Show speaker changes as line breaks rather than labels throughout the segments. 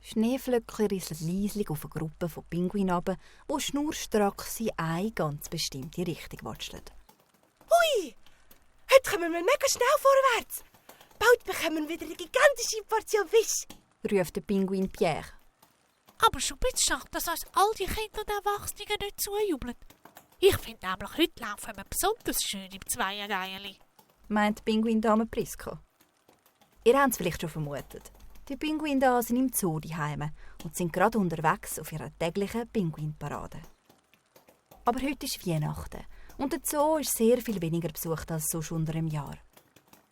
Schneeflöckchen rieseln leislich auf eine Gruppe von Pinguinen runter, die schnurstracks in eine ganz bestimmte Richtung watscheln.
Hui! Heute kommen wir mega schnell vorwärts. Bald bekommen wir wieder eine gigantische Portion Fisch,
ruft der Pinguin Pierre.
Aber schon ein bisschen schade, dass uns all die Kinder und Erwachsenen nicht zujubeln. Ich finde nämlich, heute laufen wir besonders schön im Zweierreihen,
meint die Pinguindame Priska. Ihr habt es vielleicht schon vermutet. Die Pinguine da sind im Zoo daheim und sind gerade unterwegs auf ihrer täglichen Pinguinparade. Aber heute ist Weihnachten und der Zoo ist sehr viel weniger besucht als sonst unter einem Jahr.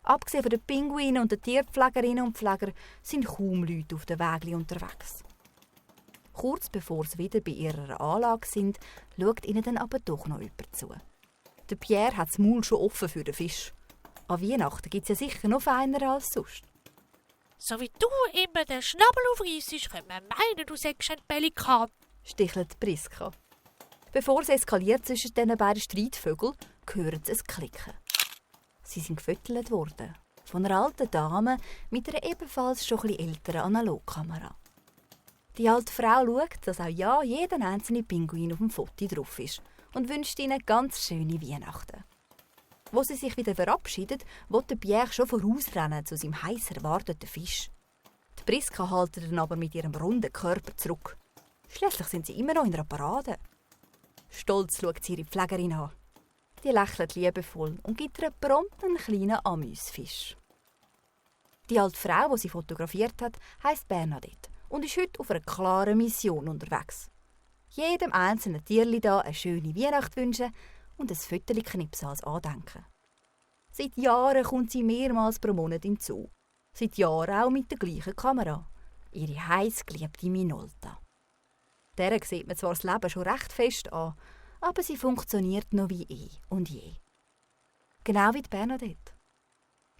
Abgesehen von den Pinguinen und den Tierpflegerinnen und Pfleger sind kaum Leute auf den Wegen unterwegs. Kurz bevor sie wieder bei ihrer Anlage sind, schaut ihnen dann aber doch noch jemand zu. Der Pierre hat das Maul schon offen für den Fisch. An Weihnachten gibt es ja sicher noch feiner als sonst.
So wie du immer den Schnabel aufreissest, könnte man meinen, du sägst ein Pelikan,
stichelt Priska. Bevor es eskaliert zwischen diesen beiden Streithvögeln, hören sie es klicken. Sie sind gefüttert worden. Von einer alten Dame mit einer ebenfalls schon etwas älteren Analogkamera. Die alte Frau schaut, dass auch ja jeder einzelne Pinguin auf dem Foto drauf ist und wünscht ihnen ganz schöne Weihnachten. Wo sie sich wieder verabschiedet, will der Pierre schon vorausrennen zu seinem heiß erwarteten Fisch. Die Priska hält ihn aber mit ihrem runden Körper zurück. Schließlich sind sie immer noch in einer Parade. Stolz schaut sie ihre Pflegerin an. Die lächelt liebevoll und gibt ihr prompt einen kleinen Amüsfisch. Die alte Frau, die sie fotografiert hat, heisst Bernadette und ist heute auf einer klaren Mission unterwegs. Jedem einzelnen Tierli da eine schöne Weihnacht wünschen und ein Foto knipsen als Andenken. Seit Jahren kommt sie mehrmals pro Monat in den Zoo. Seit Jahren auch mit der gleichen Kamera. Ihre heißgeliebte Minolta. Der sieht man zwar das Leben schon recht fest an, aber sie funktioniert noch wie eh und je. Genau wie die Bernadette.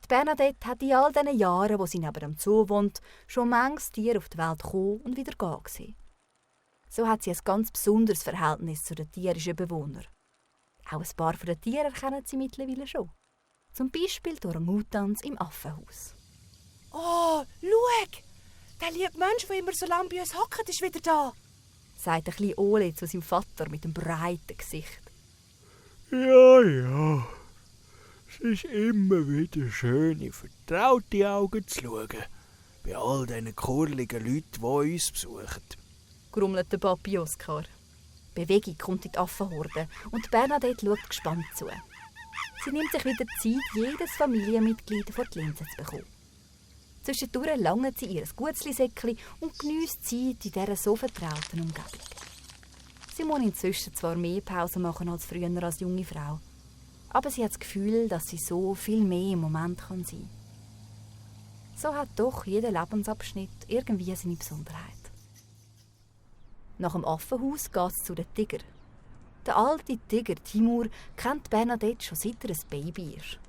Die Bernadette hat in all diesen Jahren, wo sie neben dem Zoo wohnt, schon manches Tier auf die Welt kommen und wieder gehen gesehen. So hat sie ein ganz besonderes Verhältnis zu den tierischen Bewohnern. Auch ein paar von den Tieren kennen sie mittlerweile schon. Zum Beispiel die Orang-Utans im Affenhaus.
Oh, schau! Der liebe Mensch, der immer so lange bei uns hockt, ist wieder da,
sagt ein kleiner Ole zu seinem Vater mit einem breiten Gesicht.
Ja. Es ist immer wieder schön, in vertraute Augen zu schauen. Bei all diesen kurligen Leuten, die uns besuchen.
Grummelt der Papi Oskar. Bewegung kommt in die Affenhorde und Bernadette schaut gespannt zu. Sie nimmt sich wieder Zeit, jedes Familienmitglied vor die Linse zu bekommen. Zwischendurch langt sie ihr Gutzli-Säckchen und geniesst die Zeit in dieser so vertrauten Umgebung. Sie muss inzwischen zwar mehr Pause machen als früher als junge Frau, aber sie hat das Gefühl, dass sie so viel mehr im Moment sein kann. So hat doch jeder Lebensabschnitt irgendwie seine Besonderheit. Nach dem Affenhaus geht es zu den Tiger. Der alte Tiger Timur kennt Bernadette schon seit er ein Baby ist.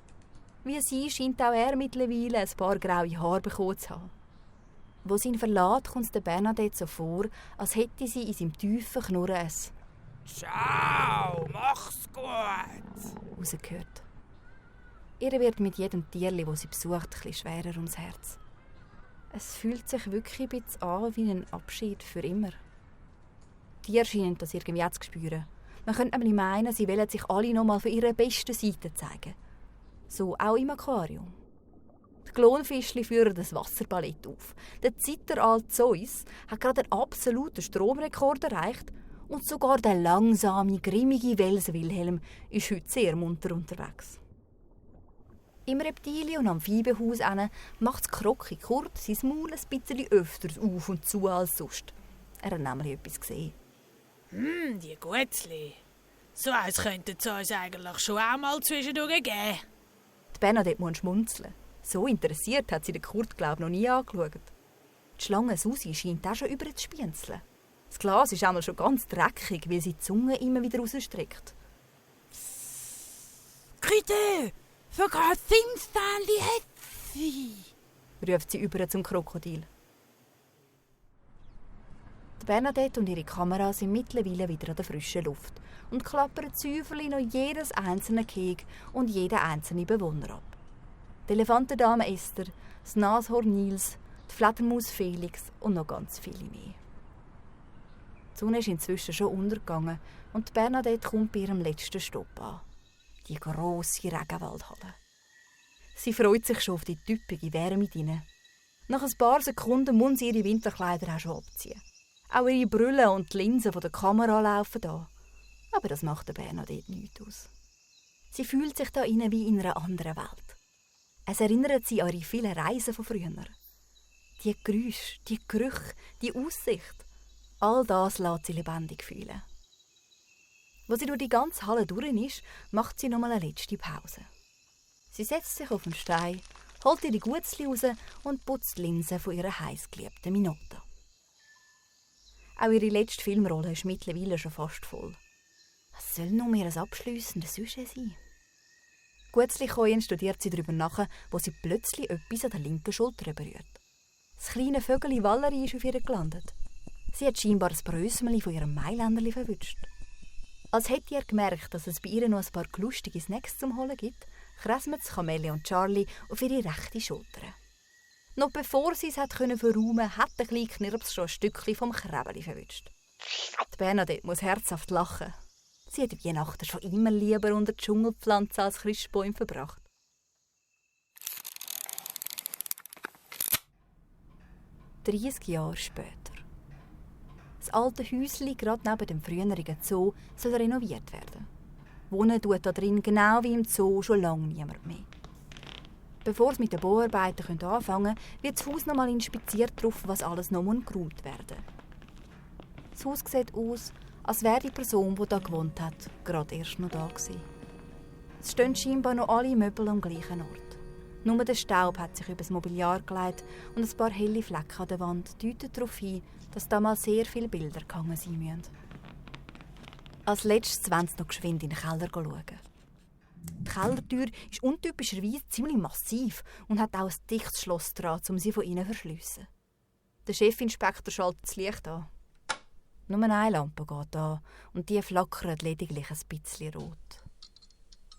Wie sie scheint auch er mittlerweile ein paar graue Haare bekommen zu haben. Wo sie ihn verlässt, kommt es der Bernadette so vor, als hätte sie in seinem tiefen Knurren ein
«Ciao, mach's gut!»
rausgehört. Ihr wird mit jedem Tierli, das sie besucht, ein bisschen schwerer ums Herz. Es fühlt sich wirklich ein bisschen an wie ein Abschied für immer. Die Tiere scheinen das irgendwie auch zu spüren. Man könnte nämlich meinen, sie wollen sich alle noch mal von ihrer besten Seite zeigen. So auch im Aquarium. Die Klonfischli führen das Wasserballett auf. Der zitteralte Zeus hat gerade einen absoluten Stromrekord erreicht und sogar der langsame, grimmige Wels-Wilhelm ist heute sehr munter unterwegs. Im Reptilien- und Amphibienhaus macht das Krocki Kurt sein Maul ein bisschen öfters auf und zu als sonst. Er hat nämlich etwas gesehen.
Die Gutzli. So eins könnten sie uns eigentlich schon auch mal zwischendurch geben.
Die Bernadette muss schmunzeln. So interessiert hat sie den Kurt, glaube ich, noch nie angeschaut. Die Schlange Susi scheint auch schon über zu spienzeln. Das Glas ist einmal schon ganz dreckig, weil sie die Zunge immer wieder rausstreckt.
Grüte, für grad Finstanli hat sie,
ruft sie über zum Krokodil. Die Bernadette und ihre Kamera sind mittlerweile wieder an der frischen Luft und klappern züferlich noch jedes einzelne Gehege und jeden einzelnen Bewohner ab. Die Elefantendame Esther, das Nashorn Nils, die Fledermaus Felix und noch ganz viele mehr. Die Sonne ist inzwischen schon untergegangen und Bernadette kommt bei ihrem letzten Stopp an. Die grosse Regenwaldhalle. Sie freut sich schon auf die typische Wärme hinein. Nach ein paar Sekunden muss sie ihre Winterkleider auch schon abziehen. Auch ihre Brille und die Linsen von der Kamera laufen da. Aber das macht der Bernadette nichts aus. Sie fühlt sich da innen wie in einer anderen Welt. Es erinnert sie an ihre vielen Reisen von früher. Die Geräusche, die Gerüche, die Aussicht. All das lässt sie lebendig fühlen. Als sie durch die ganze Halle durch ist, macht sie nochmal eine letzte Pause. Sie setzt sich auf den Stein, holt ihre Gutzli raus und putzt die Linsen von ihrer heißgeliebten Minota. Auch ihre letzte Filmrolle ist mittlerweile schon fast voll. Was soll nun mehr ein abschliessendes Sujet sein? Gutzli studiert sie darüber nach, wo sie plötzlich etwas an der linken Schulter berührt. Das kleine Vögel Valerie ist auf ihr gelandet. Sie hat scheinbar das Brösmeli von ihrem Mailänderli verwünscht. Als hätte er gemerkt, dass es bei ihr noch ein paar lustige Snacks zum Holen gibt, kresmen Kamelle und Charlie auf ihre rechte Schulter. Noch bevor sie es verräumen konnte, hat der kleine Knirps schon ein Stückchen vom Krebeli verwünscht. Die Bernadette muss herzhaft lachen. Sie hat Weihnachten schon immer lieber unter die Dschungelpflanzen als Christbäume verbracht. «30 Jahre später. Das alte Häuschen gerade neben dem früheren Zoo soll renoviert werden. Wohnen tut da drin genau wie im Zoo schon lange niemand mehr. Bevor es mit den Bauarbeiten anfangen können, wird das Haus noch einmal inspiziert, darauf, was alles noch geräumt werden muss. Das Haus sieht aus, als wäre die Person, die hier gewohnt hat, gerade erst noch da gewesen. Es stehen scheinbar noch alle Möbel am gleichen Ort. Nur der Staub hat sich über das Mobiliar gelegt und ein paar helle Flecken an der Wand deuten darauf hin, dass da mal sehr viele Bilder gehangen sein müssen. Als letztes wollen sie noch geschwind in den Keller schauen. Die Kellertür ist untypischerweise ziemlich massiv und hat auch ein dichtes Schloss dran, um sie von innen zu verschliessen. Der Chefinspektor schaltet das Licht an. Nur eine Lampe geht an und die flackert lediglich ein bisschen rot.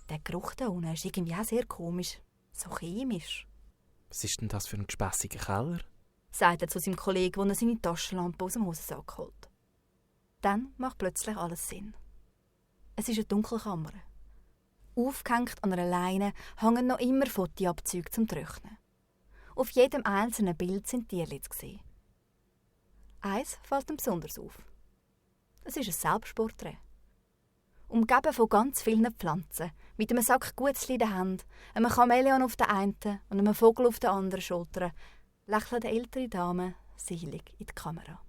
Der Geruch da unten ist irgendwie auch sehr komisch, so chemisch.
Was ist denn das für ein gespässiger Keller?
Sagt er zu seinem Kollegen, der seine Taschenlampe aus dem Hosensack holt. Dann macht plötzlich alles Sinn. Es ist eine Dunkelkammer. Aufgehängt an einer Leine hängen noch immer Fotoabzüge zum Trocknen. Auf jedem einzelnen Bild sind Tierchen zu sehen. Eins fällt ihm besonders auf. Es ist ein Selbstporträt. Umgeben von ganz vielen Pflanzen, mit einem Sack Gutzli in der Hand, einem Chamäleon auf der einen und einem Vogel auf der anderen Schulter, lächelt eine ältere Dame selig in die Kamera.